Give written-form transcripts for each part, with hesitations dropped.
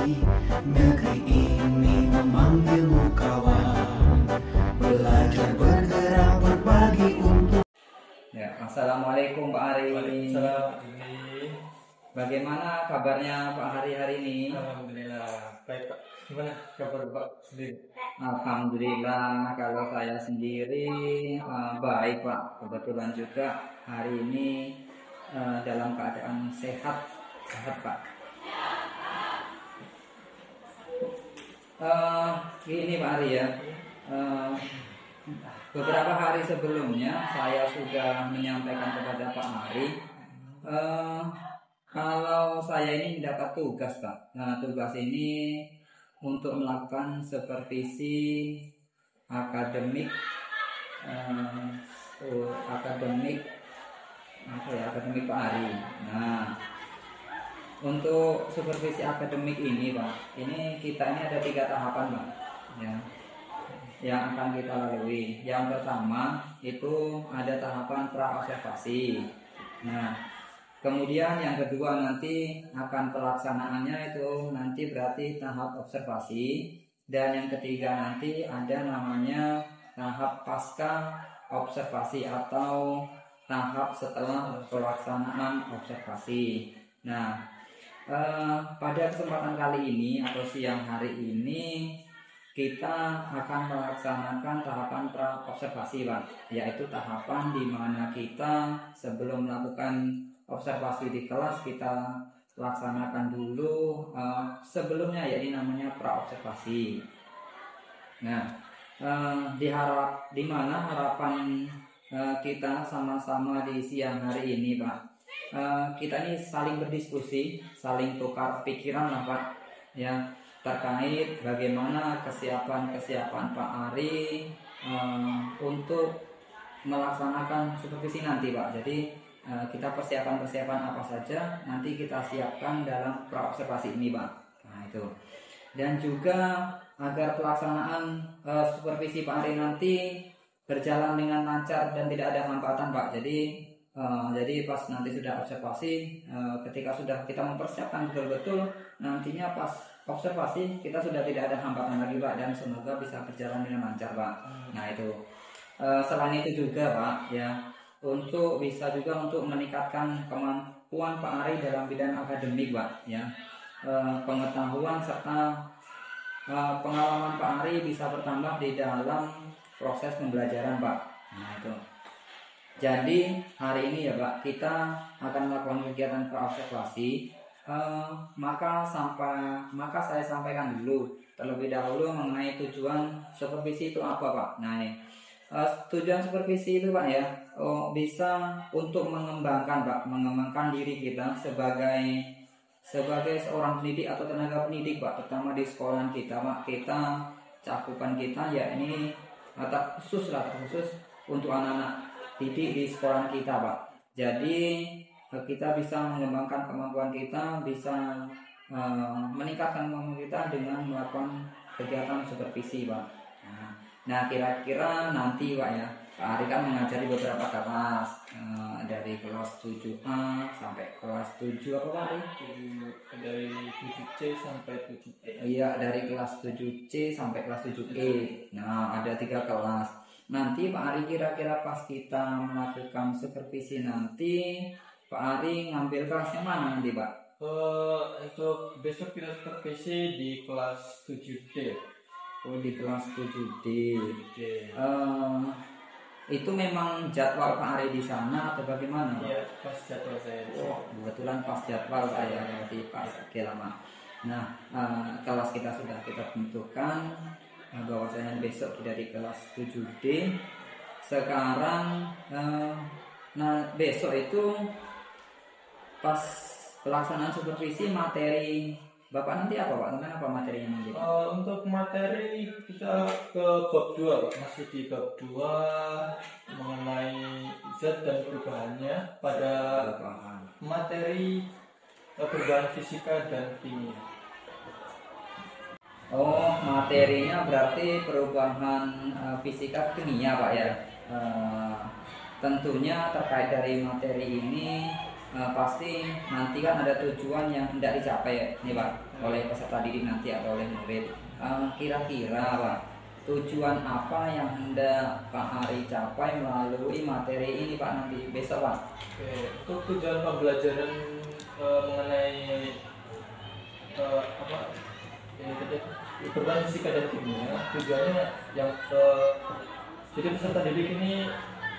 Negeri ini memanggilmu kawan, belajar bergerak berbagi untuk. Ya, Assalamualaikum Pak Ari. Waalaikumsalam. Bagaimana kabarnya Pak Hari hari ini? Alhamdulillah baik Pak. Gimana kabar Pak sendiri? Alhamdulillah, kalau saya sendiri baik Pak. Kebetulan juga hari ini dalam keadaan sehat Pak. Gini Pak Ari ya. Beberapa hari sebelumnya saya sudah menyampaikan kepada Pak Ari kalau saya ini mendapat tugas Pak. Nah, tugas ini untuk melakukan supervisi akademik akademik Pak Ari. Nah, untuk supervisi akademik ini Pak, ini kita ini ada 3 tahapan Pak ya, yang akan kita lalui. Yang pertama itu ada tahapan pra observasi. Nah, kemudian yang kedua nanti akan pelaksanaannya itu nanti berarti tahap observasi. Dan yang ketiga nanti ada namanya tahap pasca observasi atau tahap setelah pelaksanaan observasi. Nah, pada kesempatan kali ini atau siang hari ini kita akan melaksanakan tahapan pra observasi Pak, yaitu tahapan di mana kita sebelum melakukan observasi di kelas kita laksanakan dulu sebelumnya, ya ini namanya pra observasi. Nah, di mana harapan kita sama-sama di siang hari ini Pak, kita ini saling berdiskusi, saling tukar pikiran lah Pak ya, terkait bagaimana kesiapan Pak Ari untuk melaksanakan supervisi nanti Pak. Jadi kita persiapan apa saja nanti kita siapkan dalam pra observasi ini Pak. Nah itu. Dan juga agar pelaksanaan supervisi Pak Ari nanti berjalan dengan lancar dan tidak ada hambatan Pak. Jadi pas nanti sudah observasi, ketika sudah kita mempersiapkan betul-betul, nantinya pas observasi kita sudah tidak ada hambatan lagi Pak, dan semoga bisa berjalan dengan lancar Pak. Nah itu. Selain itu juga Pak ya, untuk bisa juga untuk meningkatkan kemampuan Pak Ari dalam bidang akademik Pak ya, pengetahuan serta pengalaman Pak Ari bisa bertambah di dalam proses pembelajaran Pak. Nah itu. Jadi hari ini ya Pak, kita akan melakukan kegiatan observasi. Maka saya sampaikan dulu terlebih dahulu mengenai tujuan supervisi itu apa Pak. Nah ini tujuan supervisi itu Pak ya, bisa untuk mengembangkan diri kita sebagai seorang pendidik atau tenaga pendidik Pak, terutama di sekolah kita Pak. Kita cakupan kita ya ini khusus untuk anak-anak didik di sekolah kita Pak. Jadi kita bisa mengembangkan kemampuan kita, bisa meningkatkan kemampuan kita dengan melakukan kegiatan supervisi Pak. Nah kira-kira nanti Pak ya, Pak Ari kan mengajari beberapa kelas, dari kelas 7A sampai kelas 7 apa Pak Ari? Dari 7C sampai 7E. Iya, dari kelas 7C sampai kelas 7E. Nah ada 3 kelas. Nanti Pak Ari kira-kira pas kita melakukan supervisi nanti, Pak Ari ngambil kelasnya mana nanti Pak? Untuk besok kita supervisi di kelas 7D. Oh di kelas 7D. Itu memang jadwal Pak Ari di sana atau bagaimana? Iya, pas jadwal saya. Oh, kebetulan pas jadwal saya berarti pas. Oke lama. Nah, kelas kita sudah kita tentukan bahwasanya besok kita di kelas 7D. Sekarang besok itu pas pelaksanaan supervisi, materi Bapak nanti apa Pak? Tentang apa materinya nanti? Untuk materi kita ke bab 2 Pak, masih di bab 2 mengenai zat dan perubahannya pada materi perubahan fisika dan kimia. Oh, materinya berarti perubahan fisika kimia Pak ya. Tentunya terkait dari materi ini pasti nanti kan ada tujuan yang hendak dicapai nih Pak oleh peserta didik nanti atau oleh murid. Kira-kira Pak, tujuan apa yang hendak Pak Ari capai melalui materi ini Pak nanti besok Pak? Oke, untuk tujuan pembelajaran mengenai apa ini tadi perubahan fisika dan kimia, tujuannya yang jadi peserta didik ini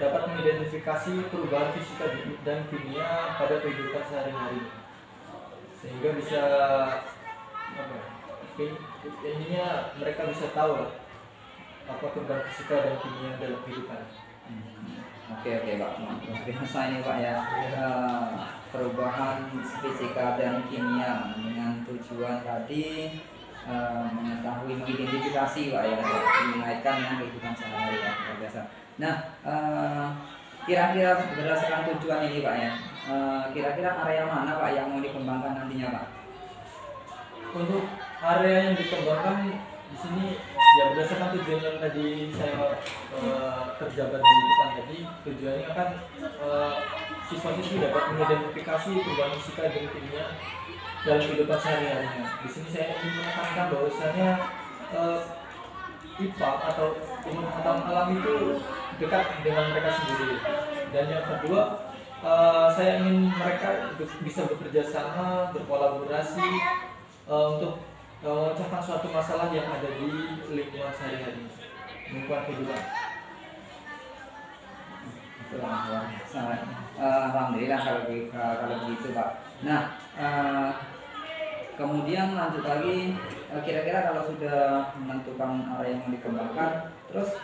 dapat mengidentifikasi perubahan fisika dan kimia pada kehidupan sehari-hari, sehingga bisa apa ya, ininya mereka bisa tahu lah apa perubahan fisika dan kimia dalam kehidupan. Oke Pak, luar biasa ini Pak ya. Perubahan fisika dan kimia dengan tujuan tadi mengetahui, mengidentifikasi Pak ya, mengaitkan dengan kehidupan sehari-hari ya, luar biasa. Nah, kira-kira berdasarkan tujuan ini Pak ya, kira-kira area mana Pak yang mau dikembangkan nantinya Pak? Untuk area yang dikembangkan di sini ya berdasarkan tujuan yang tadi saya terjabar di depan tadi, tujuannya kan siswa-siswi dapat mengidentifikasi perubahan fisika dan kimia dalam kehidupan sehari-harinya. Di sini saya ingin menekankan bahwasanya IPA atau ilmu pengetahuan alam itu dekat dengan mereka sendiri. Dan yang kedua, saya ingin mereka bisa bekerja sama, berkolaborasi untuk memecahkan suatu masalah yang ada di lingkungan sehari-hari, lingkungan kehidupan. Alhamdulillah kalau begitu Pak. Nah, kemudian lanjut lagi, kira-kira kalau sudah menentukan area yang mau dikembangkan, terus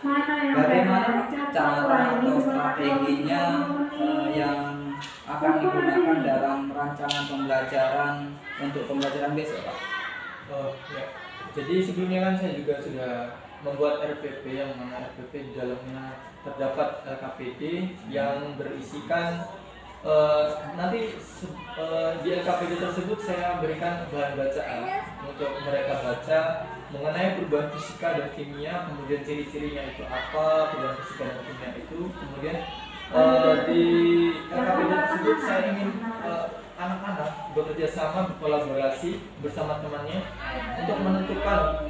bagaimana cara atau strateginya yang akan digunakan dalam rancangan pembelajaran untuk pembelajaran besok Pak? Ya. Jadi sebelumnya kan saya juga sudah membuat RPP, yang mana RPP di dalamnya terdapat LKPD yang berisikan nanti di LKPD tersebut saya berikan bahan bacaan untuk mereka baca mengenai perubahan fisika dan kimia, kemudian ciri-cirinya itu apa, perubahan fisika dan kimia itu, kemudian di LKPD tersebut saya ingin anak-anak bekerja sama, berkolaborasi bersama temannya untuk menentukan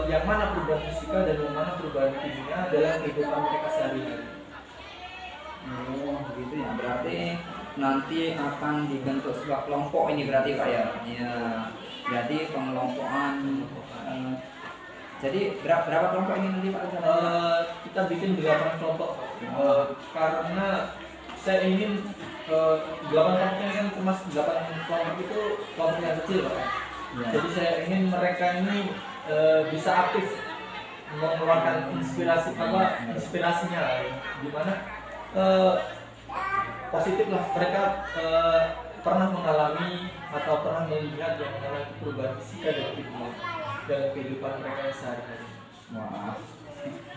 yang mana perubahan fisika dan yang mana perubahan kimia dalam kehidupan mereka sehari-hari. Oh gitu ya, berarti nanti akan dibentuk sebuah kelompok ini berarti Pak ya? Ya, jadi pengelompokan. Jadi berapa kelompok ini nanti Pak? Kita bikin 8 kelompok karena saya ingin 8 kelompok ini kan termasuk 8 kelompok itu kelompok yang kecil Pak. Ya. Jadi saya ingin mereka ini bisa aktif mengeluarkan inspirasinya, dimana positif lah, mereka pernah mengalami atau pernah melihat yang namanya perubahan fisika dan kimia dalam kehidupan mereka sehari-hari. Wah,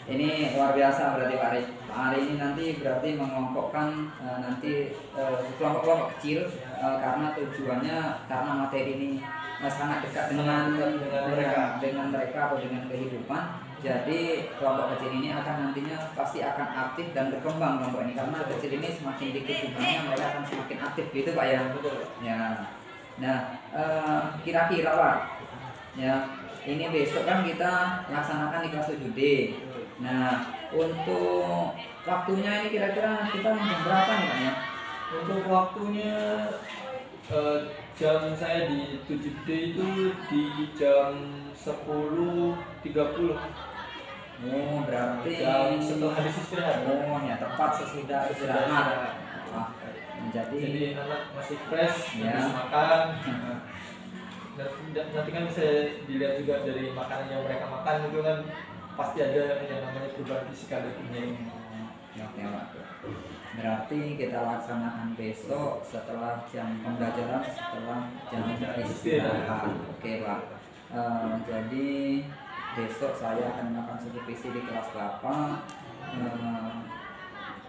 ini luar biasa berarti Pak Ari. Pak Ari ini nanti berarti mengelompokkan nanti kelompok-kelompok kecil karena tujuannya, karena materi ini sangat dekat dengan mereka atau dengan kehidupan. Jadi kelompok kecil ini akan nantinya pasti akan aktif dan berkembang kelompok ini, karena kecil ini semakin dikit jumlahnya mereka akan semakin aktif gitu Pak ya. Betul. Ya. Nah, kira-kira Pak, ya ini besok kan kita laksanakan di kelas 7D. Nah, untuk waktunya ini kira-kira kita jam berapa nih Pak ya? Untuk waktunya jam saya di 7D itu di jam 10.30. Oh, berarti setelah habis istirahat. Oh, ya tepat sesudah istirahat. Wah, jadi anak masih fresh, ya. habis makan. Nanti kan bisa dilihat juga dari makanan yang mereka makan itu kan pasti ada yang namanya perubahan fisika dan kimia. Oke Pak. Berarti kita laksanakan besok setelah jam pembelajaran, setelah jam istirahat. Oke Pak. Jadi besok saya akan melakukan supervisi di kelas 8.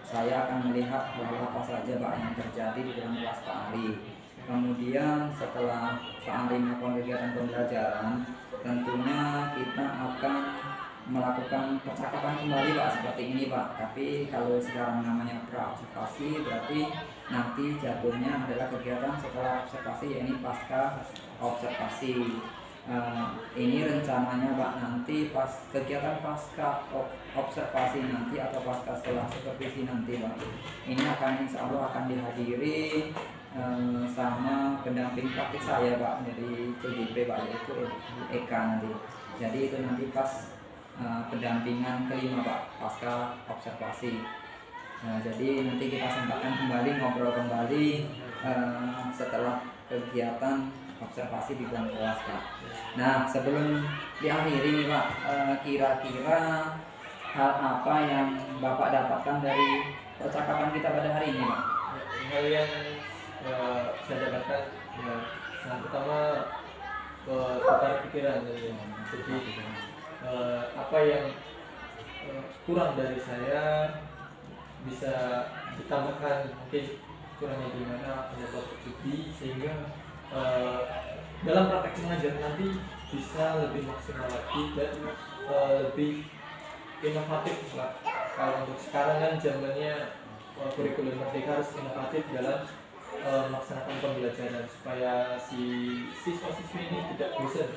Saya akan melihat hal apa saja Pak yang terjadi di dalam kelas Pak Ari. Kemudian setelah Pak Ari melakukan kegiatan pembelajaran, tentunya kita akan melakukan percakapan kembali Pak seperti ini Pak. Tapi kalau sekarang namanya pra-observasi, berarti nanti jatuhnya adalah kegiatan setelah observasi, yaitu pasca observasi. Ini rencananya Pak, nanti pas kegiatan pasca observasi nanti atau pasca setelah supervisi nanti Pak, ini akan insya Allah akan dihadiri sama pendamping praktik saya Pak dari CGP Pak, yaitu Eka nanti. Jadi itu nanti pas pendampingan kelima Pak pasca observasi. Jadi nanti kita sempatkan kembali ngobrol kembali setelah kegiatan observasi di dalam kelas Pak. Nah sebelum diakhiri nih Pak, kira-kira hal apa yang Bapak dapatkan dari percakapan kita pada hari ini Pak? Hal yang saya dapatkan yang pertama tukar pikiran. Jadi apa yang kurang dari saya bisa ditambahkan, mungkin kurangnya di mana pendapat Judy, sehingga dalam praktek mengajar nanti bisa lebih maksimal lagi dan lebih inovatif Pak. Kalau untuk sekarang kan zamannya kurikulum merdeka harus inovatif dalam melaksanakan pembelajaran supaya si siswa-siswi ini tidak bosan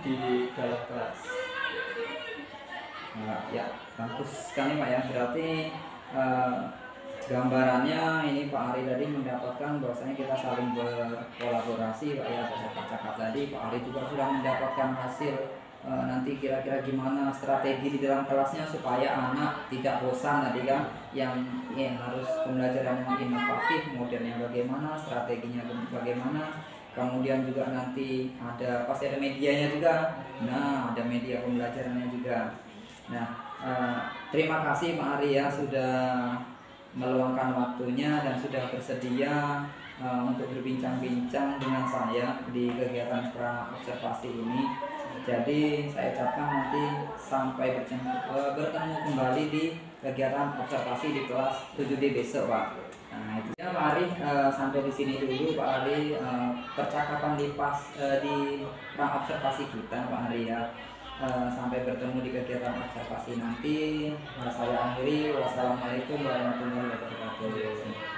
di dalam kelas. Ya bagus sekali Pak ya, berarti gambarannya ini Pak Ari tadi mendapatkan bahwasanya kita saling berkolaborasi Pak ya, cakap-cakap tadi Pak Ari juga sudah mendapatkan hasil nanti kira-kira gimana strategi di dalam kelasnya supaya anak tidak bosan tadi kan, yang harus pembelajaran yang inovatif, modernnya bagaimana, strateginya bagaimana, kemudian juga nanti pasti ada medianya juga, nah ada media pembelajarannya juga. Nah terima kasih Pak Ari ya sudah meluangkan waktunya dan sudah bersedia untuk berbincang-bincang dengan saya di kegiatan pra-observasi ini. Jadi saya ucapkan nanti sampai bertemu kembali di kegiatan observasi di kelas 7D besok Pak. Nah itu ya Pak Ari, sampai di sini dulu Pak Ari percakapan di pra-observasi kita Pak Ari ya. Sampai bertemu di kegiatan observasi nanti. Saya akhiri. Wassalamualaikum warahmatullahi wabarakatuh.